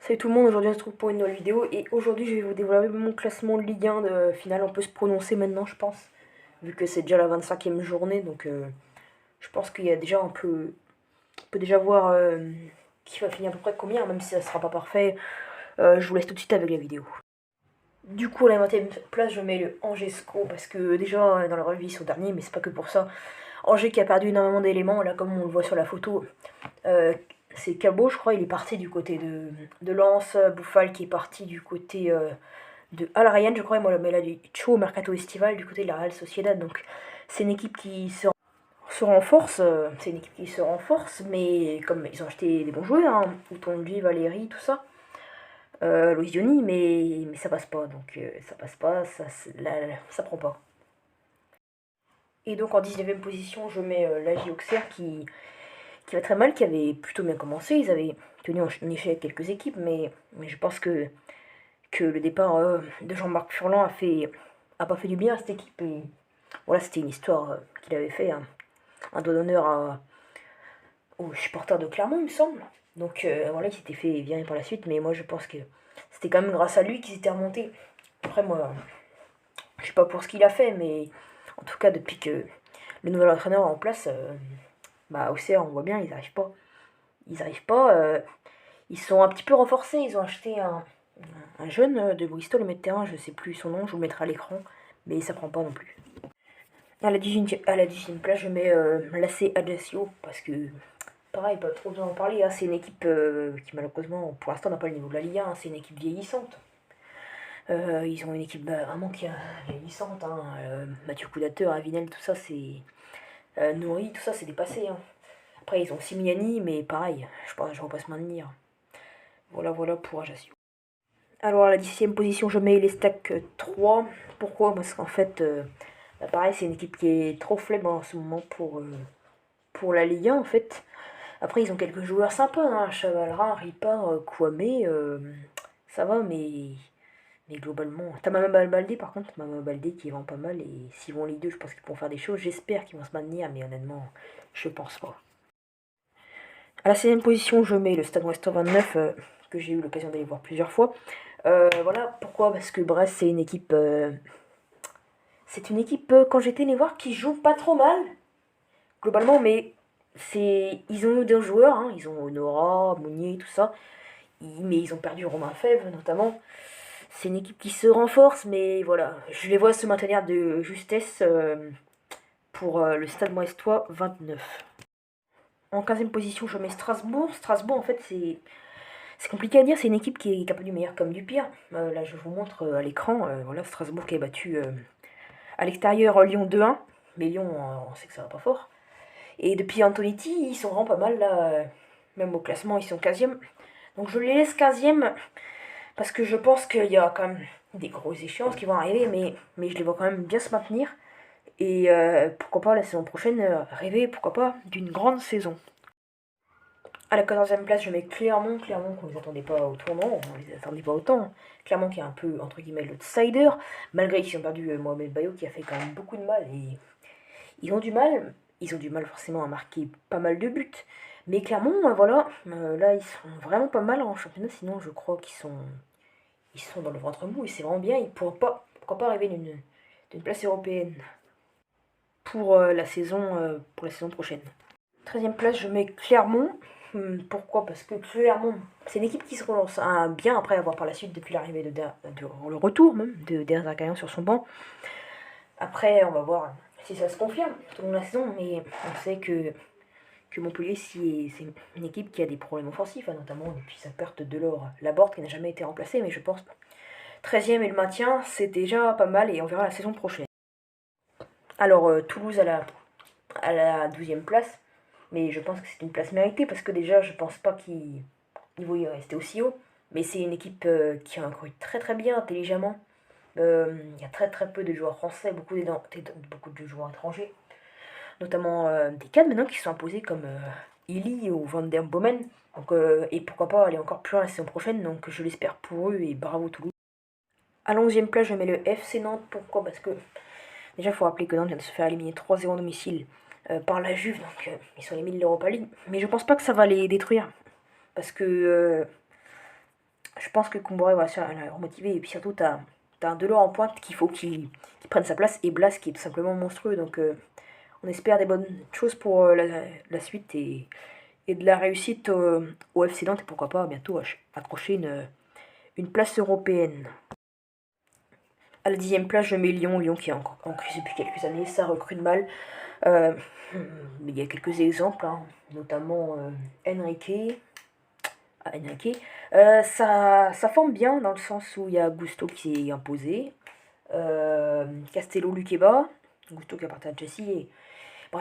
Salut tout le monde, aujourd'hui on se retrouve pour une nouvelle vidéo et aujourd'hui je vais vous dévoiler mon classement de Ligue 1 de finale. On peut se prononcer maintenant je pense, vu que c'est déjà la 25e journée, donc je pense qu'il y a déjà on peut déjà voir qui va finir à peu près combien, même si ça sera pas parfait. Je vous laisse tout de suite avec la vidéo. Du coup à la 20e place je mets le Angers SCO parce que déjà dans la vraie vie ils sont derniers, mais c'est pas que pour ça. Angers qui a perdu énormément d'éléments, là comme on le voit sur la photo. Euh, c'est Cabot, je crois, il est parti du côté de Lens, Bouffal qui est parti du côté de Al-Rayyan, je crois, et moi, mais là, du Cho au Mercato Estival du côté de la Real Sociedad. Donc, c'est une équipe qui se renforce, mais comme ils ont acheté des bons joueurs, hein, Outonji, Valérie, tout ça, Loïs Diony, mais ça passe pas, donc ça passe pas, ça prend pas. Et donc, en 19e position, je mets l'AJ Auxerre qui va très mal, qui avait plutôt bien commencé. Ils avaient tenu en échec quelques équipes, mais je pense que le départ de Jean-Marc Furlan a pas fait du bien à cette équipe. Et voilà, c'était une histoire qu'il avait fait, hein, un doigt d'honneur aux supporters de Clermont, il me semble. Donc voilà, il s'était fait virer par la suite, mais moi je pense que c'était quand même grâce à lui qu'ils étaient remontés. Après, moi, je sais pas pour ce qu'il a fait, mais en tout cas, depuis que le nouvel entraîneur est en place, bah, Auxerre, on voit bien, ils n'arrivent pas. Ils arrivent pas. Ils sont un petit peu renforcés. Ils ont acheté un jeune de Bristol, le maître de terrain, je sais plus son nom, je vous le mettrai à l'écran, mais ça prend pas non plus. À la 10e place, je mets l'AC Ajaccio, parce que, pareil, pas trop besoin d'en parler, hein, c'est une équipe qui malheureusement, pour l'instant, n'a pas le niveau de la Ligue 1, hein, c'est une équipe vieillissante. Ils ont une équipe vraiment qui est vieillissante, hein, Mathieu Kudater, Avinel, tout ça, c'est... Nourri, tout ça, c'est dépassé. Hein. Après, ils ont Simiani, mais pareil, je vois pas se maintenir. Voilà pour Ajaccio. Alors à la 10e position, je mets les Stacks 3. Pourquoi? Parce qu'en fait, bah, pareil, c'est une équipe qui est trop faible en ce moment pour la Ligue 1 en fait. Après, ils ont quelques joueurs sympas, hein, Chavalra, Ripard, Kwame, ça va, mais globalement. T'as Mama Baldé par contre, Mama Baldé qui vend pas mal, et s'ils vont en Ligue 2, je pense qu'ils pourront faire des choses. J'espère qu'ils vont se maintenir, mais honnêtement, je pense pas. À la 16e position, je mets le Stade Ouest 29, que j'ai eu l'occasion d'aller voir plusieurs fois. Voilà, pourquoi? Parce que Brest, c'est une équipe. C'est une équipe, quand j'étais les voir, qui joue pas trop mal, globalement, mais ils ont eu deux joueurs, hein, ils ont Honora, Mounier, tout ça, mais ils ont perdu Romain Fèvre, notamment. C'est une équipe qui se renforce, mais voilà, je les vois se maintenir de justesse pour le Stade Brestois 29. En 15e position, je mets Strasbourg. Strasbourg, en fait, c'est compliqué à dire, c'est une équipe qui est capable du meilleur comme du pire. Là, je vous montre à l'écran, voilà, Strasbourg qui a battu à l'extérieur Lyon 2-1, mais Lyon, on sait que ça va pas fort. Et depuis Antonetti, ils sont vraiment pas mal, là, même au classement, ils sont 15e. Donc je les laisse 15e, parce que je pense qu'il y a quand même des grosses échéances qui vont arriver, mais je les vois quand même bien se maintenir. Et pourquoi pas la saison prochaine, rêver, pourquoi pas, d'une grande saison. À la 14e place, je mets Clermont. Clermont qu'on ne les attendait pas au tournant, on les attendait pas autant. Clermont qui est un peu, entre guillemets, l'outsider, malgré qu'ils ont perdu Mohamed Bayo qui a fait quand même beaucoup de mal. Et ils ont du mal, forcément à marquer pas mal de buts. Mais Clermont, voilà, là ils sont vraiment pas mal en championnat, sinon je crois ils sont dans le ventre mou et c'est vraiment bien. Ils pourquoi pas rêver d'une place européenne pour la saison prochaine. 13e place, je mets Clermont. Pourquoi? Parce que Clermont, c'est une équipe qui se relance bien après avoir par la suite, depuis l'arrivée le retour même de Derzakarian sur son banc. Après, on va voir si ça se confirme tout au long de la saison, mais on sait que Montpellier, c'est une équipe qui a des problèmes offensifs, hein, notamment depuis sa perte de l'or Laborde qui n'a jamais été remplacée, mais je pense 13e et le maintien, c'est déjà pas mal et on verra la saison prochaine. Alors, Toulouse à la 12e place, mais je pense que c'est une place méritée parce que déjà, je pense pas qu'il vont y rester aussi haut, mais c'est une équipe qui a recruté très très bien, intelligemment. Il y a très très peu de joueurs français, beaucoup de joueurs étrangers, notamment des cadres maintenant qui sont imposés comme Illy ou Van der Bomen. Donc, et pourquoi pas aller encore plus loin la saison prochaine, donc je l'espère pour eux et bravo Toulouse. À la 11e place, je mets le FC Nantes. Pourquoi? Parce que déjà, il faut rappeler que Nantes vient de se faire éliminer 3-0 à domicile par la Juve, donc ils sont éliminés de l'Europa League. Mais je pense pas que ça va les détruire. Parce que je pense que Comboiré va se la remotiver. Et puis surtout, t'as un Delors en pointe qu'il faut qu'il prenne sa place. Et Blas qui est tout simplement monstrueux. Donc on espère des bonnes choses pour la suite et de la réussite au FC Nantes. Et pourquoi pas bientôt accrocher une place européenne. À la 10e place, je mets Lyon. Lyon qui est en crise depuis quelques années. Ça recrute mal. Euh, mais il y a quelques exemples, hein, notamment Enrique. Enrique. Ça forme bien dans le sens où il y a Gusto qui est imposé, Castello Luqueba, Gusto qui appartient à Chelsea,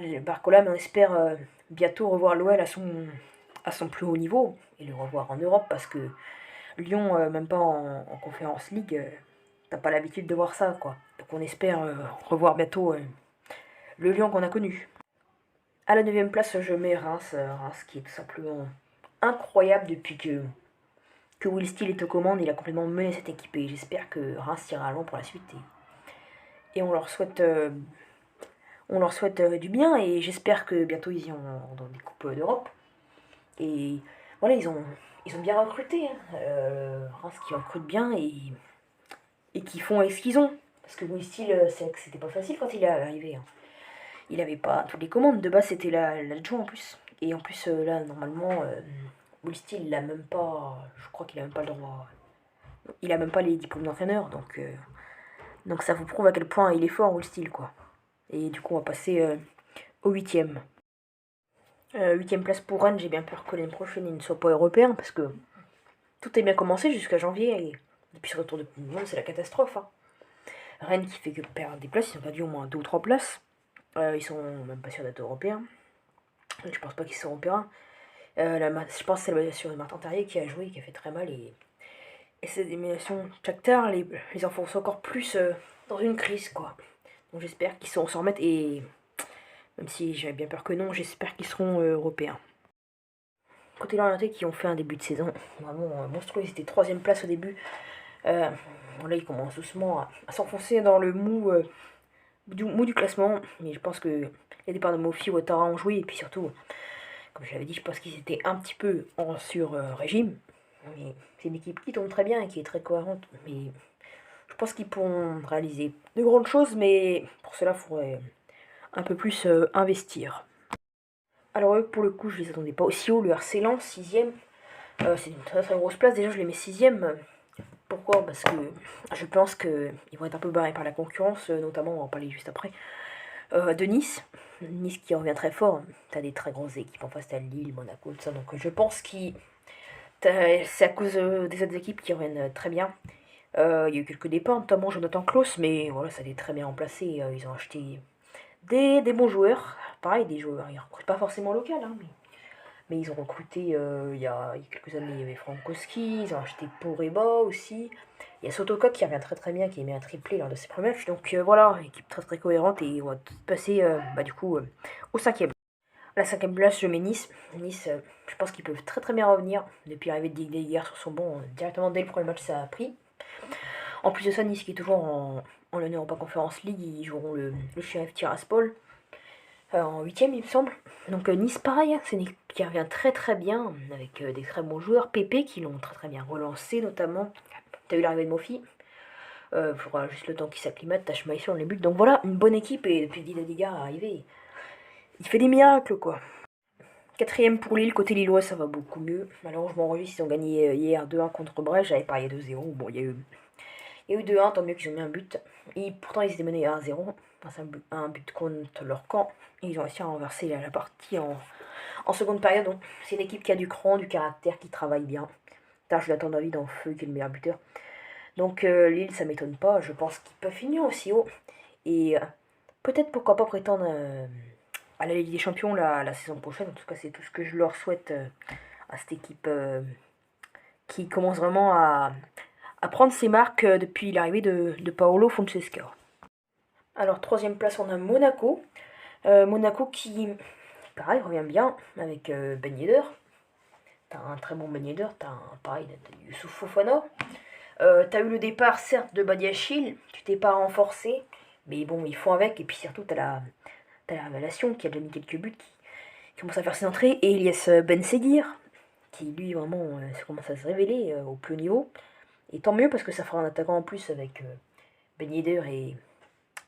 et Barcola, mais on espère bientôt revoir l'OL à son plus haut niveau et le revoir en Europe parce que Lyon, même pas en Conference League, t'as pas l'habitude de voir ça, quoi. Donc on espère revoir bientôt le Lyon qu'on a connu. À la 9e place, je mets Reims, Reims qui est tout simplement incroyable depuis que Will Steele est aux commandes. Il a complètement mené cette équipe et j'espère que Reims ira loin pour la suite. Et on leur souhaite, du bien et j'espère que bientôt ils iront dans des coupes d'Europe. Et voilà, ils ont bien recruté. Hein. Reims qui recrute bien et qui font avec ce qu'ils ont. Parce que Will Steele, c'était pas facile quand il est arrivé. Hein. Il avait pas toutes les commandes. De base, c'était l'adjoint en plus. Et en plus, là, normalement, Will Steele, il a même pas. Je crois qu'il a même pas le droit. Il a même pas les diplômes d'entraîneur. Donc ça vous prouve à quel point il est fort, Will Steele, quoi. Et du coup, on va passer au 8e. 8e place pour Rennes. J'ai bien peur que l'année prochaine, il ne soit pas européen. Parce que tout est bien commencé jusqu'à janvier. Et depuis ce retour de monde, c'est la catastrophe. Hein. Rennes qui fait que perdre des places. Ils ont perdu au moins 2 ou 3 places. Ils sont même pas sûrs d'être européens. Je pense pas qu'ils seront européens. Je pense que c'est sur Martin Terrier qui a joué, qui a fait très mal. Et cette élimination Shakhtar les enfonce encore plus dans une crise, quoi. Donc j'espère qu'ils sauront s'en remettre. Et même si j'avais bien peur que non, j'espère qu'ils seront européens. Côté l'orienté qui ont fait un début de saison vraiment monstrueux. Ils étaient 3e place au début. Là, ils commencent doucement à s'enfoncer dans le mou du classement. Mais je pense que les départs de Mofi ou Ouattara ont joué. Et puis surtout, comme je l'avais dit, je pense qu'ils étaient un petit peu en sur-régime. C'est une équipe qui tombe très bien et qui est très cohérente. Mais je pense qu'ils pourront réaliser de grandes choses. Mais pour cela, il faudrait un peu plus investir. Alors eux, pour le coup, je les attendais pas aussi haut. Le RC Lens, 6e. C'est une très très grosse place. Déjà, je les mets 6e. Pourquoi? Parce que je pense qu'ils vont être un peu barrés par la concurrence, notamment, on va en parler juste après, de Nice. Nice qui revient très fort. T'as des très grosses équipes en face, t'as Lille, Monaco, tout ça. Donc je pense que c'est à cause des autres équipes qui reviennent très bien. Il y a eu quelques départs, notamment Jonathan Klaus, mais voilà, ça a été très bien remplacé. Ils ont acheté des bons joueurs. Pareil, des joueurs, ils ne recrutent pas forcément local, hein, mais ils ont recruté il y a quelques années, il y avait Frankowski, ils ont acheté Poreba aussi. Il y a Sotoka qui revient très très bien, qui a mis un triplé lors de ses premiers matchs. Donc voilà, équipe très très cohérente et on va passer du coup au 5e. À la 5e place, je mets Nice. Nice, je pense qu'ils peuvent très très bien revenir. Depuis l'arrivée de Didier Guerre sur son banc, directement dès le premier match, ça a pris. En plus de ça, Nice qui est toujours en Europa Conference League, ils joueront le Sheriff Tiraspol en 8e, il me semble. Donc Nice, pareil, hein, c'est une équipe qui revient très très bien, avec des très bons joueurs. Pépé qui l'ont très très bien relancé, notamment. T'as eu l'arrivée de Mofi. Il faudra juste le temps qu'il s'acclimate. T'as Schmeichel dans les buts. Donc voilà, une bonne équipe. Et depuis Didier Digard est arrivé, il fait des miracles, quoi. 4e pour Lille, côté Lillois, ça va beaucoup mieux. Malheureusement, Rungis, ils ont gagné hier 2-1 contre Brest. J'avais parié 2-0. Bon, il y a eu 2-1, tant mieux qu'ils ont mis un but. Et pourtant, ils étaient menés à 1-0. Un but contre leur camp. Et ils ont réussi à renverser la partie en seconde période. Donc, c'est une équipe qui a du cran, du caractère, qui travaille bien. T'as Jonathan David en feu, qui est le meilleur buteur. Donc, Lille, ça m'étonne pas. Je pense qu'ils peuvent finir aussi haut. Et peut-être, pourquoi pas, prétendre à la Ligue des Champions la saison prochaine. En tout cas, c'est tout ce que je leur souhaite à cette équipe qui commence vraiment à prendre ses marques depuis l'arrivée de Paolo Fonseca. Alors, 3e place, on a Monaco. Monaco qui, pareil, revient bien avec Ben Yedder. T'as un très bon Ben Yedder. T'as pareil, Youssouf Fofana. T'as eu le départ, certes, de Badiachil. Tu t'es pas renforcé. Mais bon, ils font avec. Et puis surtout, t'as la révélation qui a déjà mis quelques buts, qui commence à faire ses entrées. Et Elias Ben Seguir, qui lui vraiment commence à se révéler au plus haut niveau. Et tant mieux parce que ça fera un attaquant en plus avec Ben Yedder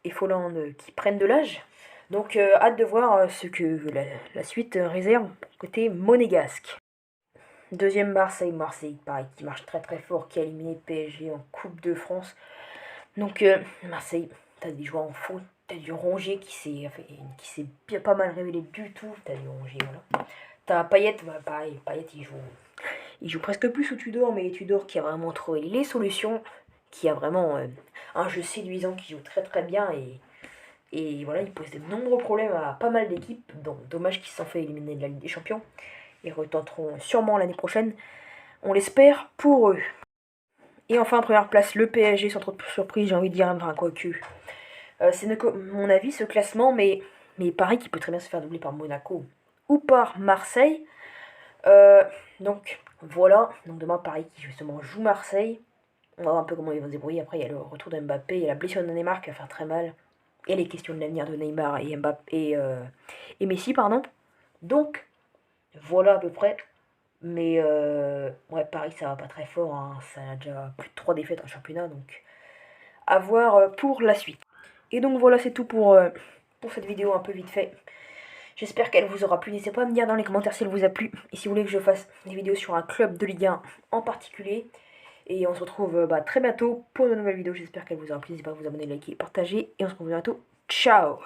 et Folland qui prennent de l'âge. Donc hâte de voir ce que la suite réserve côté monégasque. Deuxième Marseille, pareil, qui marche très très fort, qui a éliminé PSG en Coupe de France. Donc Marseille, t'as des joueurs en faute, t'as du Rongier qui s'est bien pas mal révélé du tout, t'as du Rongier, voilà. T'as Payet, voilà, pareil, Payet il joue presque plus sous Tudor, mais Tudor qui a vraiment trouvé les solutions, qui a vraiment un jeu séduisant, qui joue très très bien et voilà, il pose de nombreux problèmes à pas mal d'équipes, donc dommage qu'ils se sont fait éliminer de la Ligue des Champions. Ils retenteront sûrement l'année prochaine, on l'espère pour eux. Et enfin, première place, le PSG, sans trop de surprise, j'ai envie de dire, enfin, quoique. C'est mon avis, ce classement, mais pareil qu'il peut très bien se faire doubler par Monaco ou par Marseille. Donc voilà, donc demain Paris qui justement joue Marseille. On va voir un peu comment ils vont se débrouiller. Après, il y a le retour de Mbappé, il y a la blessure de Neymar qui va faire très mal. Et les questions de l'avenir de Neymar et Mbappé et Messi, pardon. Donc, voilà à peu près. Mais ouais, Paris, ça va pas très fort. Hein. Ça a déjà plus de 3 défaites en championnat. Donc, à voir pour la suite. Et donc, voilà, c'est tout pour cette vidéo un peu vite fait. J'espère qu'elle vous aura plu. N'hésitez pas à me dire dans les commentaires si elle vous a plu. Et si vous voulez que je fasse des vidéos sur un club de Ligue 1 en particulier. Et on se retrouve très bientôt pour de nouvelles vidéos. J'espère qu'elle vous aura plu. N'hésitez pas à vous abonner, liker, partager. Et on se retrouve bientôt. Ciao!